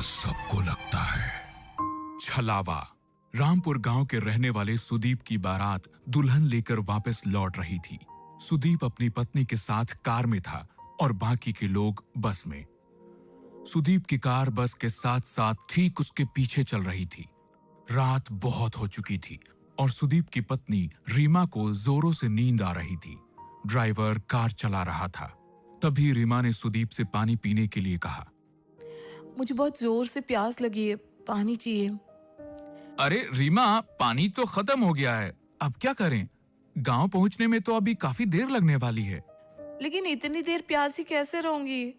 सबको लगता है। छलावा। रामपुर गांव के रहने वाले सुदीप की बारात दुल्हन लेकर वापस लौट रही थी। सुदीप अपनी पत्नी के साथ कार में था और बाकी के लोग बस में। सुदीप की कार बस के साथ साथ ठीक उसके पीछे चल रही थी। रात बहुत हो चुकी थी और सुदीप की पत्नी रीमा को जोरों से नींद आ रही थी। ड्राइवर कार चला रहा था। तभी रीमा ने सुदीप से पानी पीने के लिए कहा। मुझे बहुत जोर से प्यास लगी है, पानी चाहिए। अरे रीमा, पानी तो खत्म हो गया है, अब क्या करें? गांव पहुंचने में तो अभी काफी देर लगने वाली है। लेकिन इतनी देर प्यासी कैसे रहूंगी?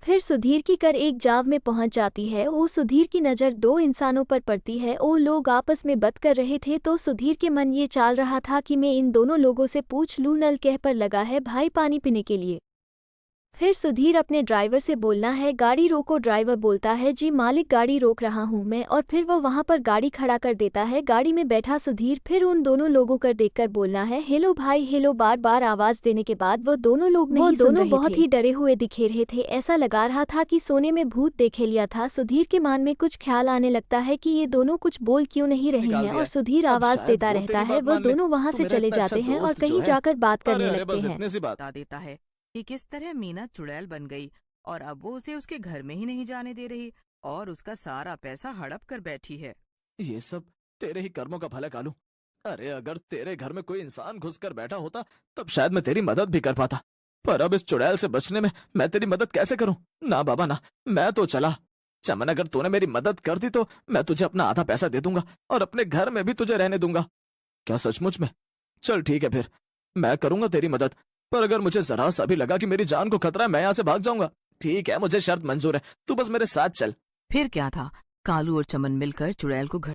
फिर सुधीर की कार एक जाव में पहुंच जाती है। ओ सुधीर की नज़र दो इंसानों पर पड़ती है। ओ लोग आपस में बात कर रहे थे तो सुधीर के मन ये चाल रहा था कि मैं इन दोनों लोगों से पूछ लूं। नल कह पर लगा है भाई पानी पीने के लिए। फिर सुधीर अपने ड्राइवर से बोलना है गाड़ी रोको। ड्राइवर बोलता है जी मालिक गाड़ी रोक रहा हूँ मैं। और फिर वो वहाँ पर गाड़ी खड़ा कर देता है। गाड़ी में बैठा सुधीर फिर उन दोनों लोगों कर देखकर बोलना है हेलो भाई हेलो। बार बार आवाज देने के बाद वो दोनों लोग नहीं सुन रहे थे। बहुत ही डरे हुए दिखे रहे थे। ऐसा लगा रहा था कि सोने में भूत देखे लिया था। सुधीर के मन में कुछ ख्याल आने लगता है कि ये दोनों कुछ बोल क्यों नहीं रहे हैं और सुधीर आवाज देता रहता है। वो दोनों वहाँ से चले जाते हैं और कहीं जाकर बात करने लगते हैं। बता देता है कि किस तरह मीना चुड़ैल बन गई और अब वो उसे उसके घर में ही नहीं जाने दे रही और उसका सारा पैसा हड़प कर बैठी है। ये सब तेरे ही कर्मों का फल है कालू। अरे अगर तेरे घर में कोई इंसान घुसकर बैठा होता तब शायद मैं तेरी मदद भी कर पाता, पर अब इस चुड़ैल से बचने में मैं तेरी मदद कैसे करूं? ना बाबा ना, मैं तो चला। चमन अगर तूने मेरी मदद कर दी तो मैं तुझे अपना आधा पैसा दे दूंगा और अपने घर में भी तुझे रहने दूंगा। क्या सचमुच में? चल ठीक है, फिर मैं करूंगा तेरी मदद, पर अगर मुझे जरा सा भी लगा कि मेरी जान को खतरा है मैं यहाँ से भाग जाऊंगा। ठीक है, मुझे शर्त मंजूर है, तू बस मेरे साथ चल। फिर क्या था, कालू और चमन मिलकर चुड़ैल को घर